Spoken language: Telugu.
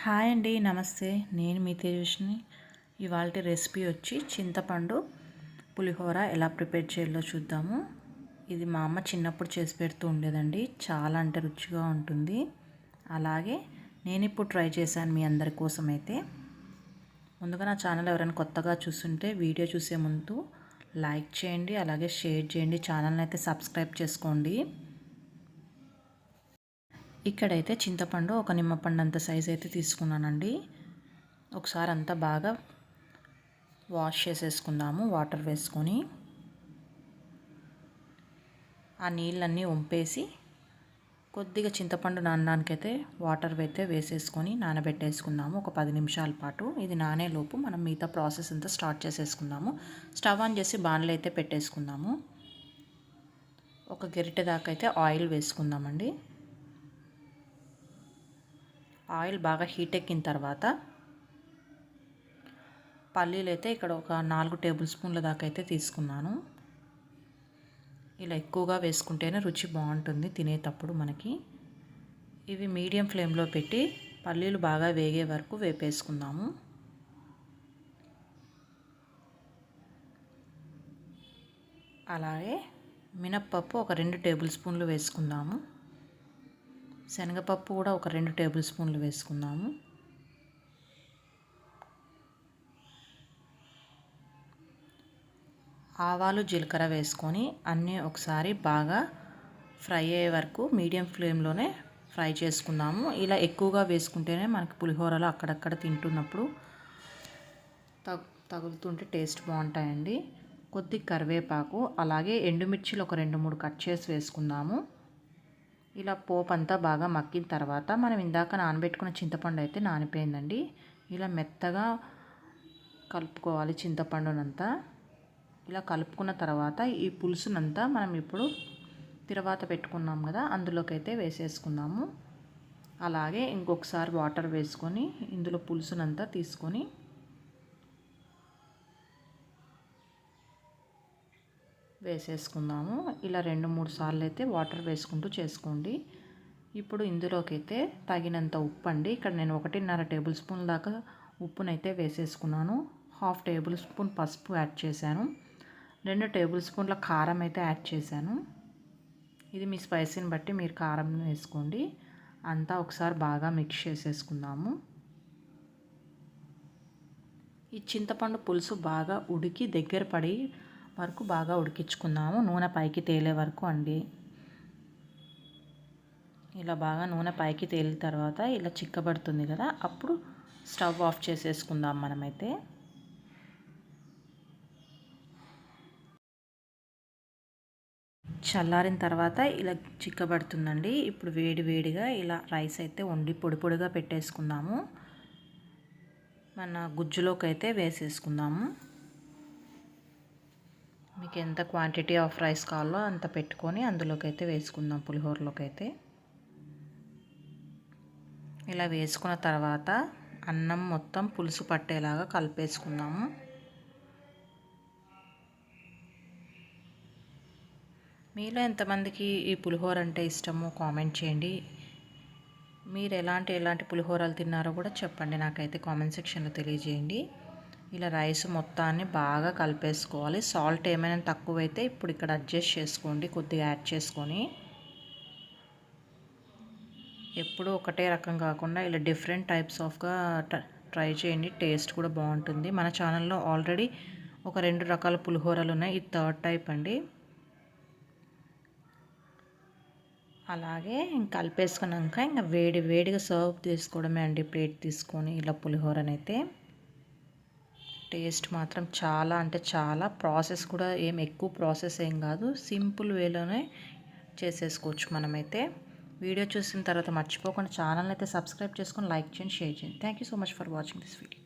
హాయ్ అండి, నమస్తే. నేను మీ తేజస్విని. ఇవాళ రెసిపీ వచ్చి చింతపండు పులిహోర ఎలా ప్రిపేర్ చేయాలో చూద్దాము. ఇది మా అమ్మ చిన్నప్పుడు చేసి పెడుతూ ఉండేదండి. చాలా అంటే రుచిగా ఉంటుంది. అలాగే నేను ఇప్పుడు ట్రై చేశాను మీ అందరి కోసం. అయితే ముందుగా నా ఛానల్ ఎవరైనా కొత్తగా చూస్తుంటే వీడియో చూసే ముందు లైక్ చేయండి, అలాగే షేర్ చేయండి. ఛానల్ని అయితే సబ్స్క్రైబ్ చేసుకోండి. ఇక్కడైతే చింతపండు ఒక నిమ్మపండు అంత సైజ్ అయితే తీసుకున్నానండి. ఒకసారి అంతా బాగా వాష్ చేసేసుకుందాము వాటర్ వేసుకొని. ఆ నీళ్ళన్నీ వంపేసి కొద్దిగా చింతపండు నానడానికైతే వాటర్ అయితే వేసేసుకొని నానబెట్టేసుకుందాము ఒక 10 నిమిషాల పాటు. ఇది నానేలోపు మనం మిగతా ప్రాసెస్ అంతా స్టార్ట్ చేసేసుకుందాము. స్టవ్ ఆన్ చేసి బాణలు అయితే పెట్టేసుకుందాము. ఒక గరిటె దాకా అయితే ఆయిల్ వేసుకుందామండి. ఆయిల్ బాగా హీట్ ఎక్కిన తర్వాత పల్లీలు అయితే ఇక్కడ ఒక 4 టేబుల్ స్పూన్ల దాకా అయితే తీసుకున్నాను. ఇలా ఎక్కువగా వేసుకుంటేనే రుచి బాగుంటుంది తినేటప్పుడు మనకి. ఇవి మీడియం ఫ్లేమ్లో పెట్టి పల్లీలు బాగా వేగే వరకు వేపేసుకుందాము. అలాగే మినప్పప్పు ఒక 2 టేబుల్ స్పూన్లు వేసుకుందాము. శనగపప్పు కూడా ఒక 2 టేబుల్ స్పూన్లు వేసుకుందాము. ఆవాలు జీలకర్ర వేసుకొని అన్నీ ఒకసారి బాగా ఫ్రై అయ్యే వరకు మీడియం ఫ్లేమ్లోనే ఫ్రై చేసుకుందాము. ఇలా ఎక్కువగా వేసుకుంటేనే మనకి పులిహోరలో అక్కడక్కడ తింటున్నప్పుడు తగులుతుంటే టేస్ట్ బాగుంటాయండి. కొద్ది కరివేపాకు, అలాగే ఎండుమిర్చిలు ఒక 2-3 కట్ చేసి వేసుకుందాము. ఇలా పోపు అంతా బాగా మక్కిన తర్వాత మనం ఇందాక నానబెట్టుకున్న చింతపండు అయితే నానిపోయిందండి. ఇలా మెత్తగా కలుపుకోవాలి చింతపండునంతా. ఇలా కలుపుకున్న తర్వాత ఈ పులుసునంతా మనం ఇప్పుడు తిరవాత పెట్టుకున్నాం కదా, అందులోకి అయితే వేసేసుకుందాము. అలాగే ఇంకొకసారి వాటర్ వేసుకొని ఇందులో పులుసునంతా తీసుకొని వేసేసుకుందాము. ఇలా 2-3 సార్లు అయితే వాటర్ వేసుకుంటూ చేసుకోండి. ఇప్పుడు ఇందులోకి అయితే తగినంత ఉప్పు అండి. ఇక్కడ నేను 1.5 టేబుల్ స్పూన్ దాకా ఉప్పునైతే వేసేసుకున్నాను. 1/2 టేబుల్ స్పూన్ పసుపు యాడ్ చేశాను. 2 టేబుల్ స్పూన్ల కారం అయితే యాడ్ చేశాను. ఇది మీ స్పైసీని బట్టి మీరు కారం వేసుకోండి. అంతా ఒకసారి బాగా మిక్స్ చేసేసుకుందాము. ఈ చింతపండు పులుసు బాగా ఉడికి దగ్గర పడి వరకు బాగా ఉడికించుకుందాము. నూనె పైకి తేలే వరకు అండి. ఇలా బాగా నూనె పైకి తేలిన తర్వాత ఇలా చిక్కబడుతుంది కదా, అప్పుడు స్టవ్ ఆఫ్ చేసేసుకుందాం మనమైతే. చల్లారిన తర్వాత ఇలా చిక్కబడుతుందండి. ఇప్పుడు వేడిగా ఇలా రైస్ అయితే వండి పొడి పొడిగా పెట్టేసుకుందాము. మన గుజ్జులోకి అయితే వేసేసుకుందాము. మీకు ఎంత క్వాంటిటీ ఆఫ్ రైస్ కావాలో అంత పెట్టుకొని అందులోకి అయితే వేసుకుందాం. పులిహోరలోకి అయితే ఇలా వేసుకున్న తర్వాత అన్నం మొత్తం పులుసు పట్టేలాగా కలిపేసుకుందాము. మీలో ఎంతమందికి ఈ పులిహోర అంటే ఇష్టమో కామెంట్ చేయండి. మీరు ఎలాంటి పులిహోరలు తిన్నారో కూడా చెప్పండి, నాకైతే కామెంట్ సెక్షన్లో తెలియజేయండి. ఇలా రైస్ మొత్తాన్ని బాగా కలిపేసుకోవాలి. సాల్ట్ ఏమైనా తక్కువైతే ఇప్పుడు ఇక్కడ అడ్జస్ట్ చేసుకోండి, కొద్దిగా యాడ్ చేసుకొని. ఎప్పుడూ ఒకటే రకం కాకుండా ఇలా డిఫరెంట్ టైప్స్ ఆఫ్గా ట్రై చేయండి. టేస్ట్ కూడా బాగుంటుంది. మన ఛానల్లో ఆల్రెడీ ఒక 2 రకాల పులిహోరలు ఉన్నాయి. ఇది 3rd టైప్ అండి. అలాగే కలిపేసుకున్నాక ఇంకా వేడిగా సర్వ్ చేసుకోవడమే అండి. ప్లేట్ తీసుకొని ఇలా పులిహోరనైతే. టేస్ట్ మాత్రం చాలా అంటే చాలా. ప్రాసెస్ కూడా ఎక్కువ ప్రాసెస్ ఏం కాదు, సింపుల్ వేలోనే చేసేసుకోవచ్చు మనమైతే. వీడియో చూసిన తర్వాత మర్చిపోకుండా ఛానల్ని అయితే సబ్స్క్రైబ్ చేసుకొని లైక్ చేయండి, షేర్ చేయండి. Thank you so much for watching this video.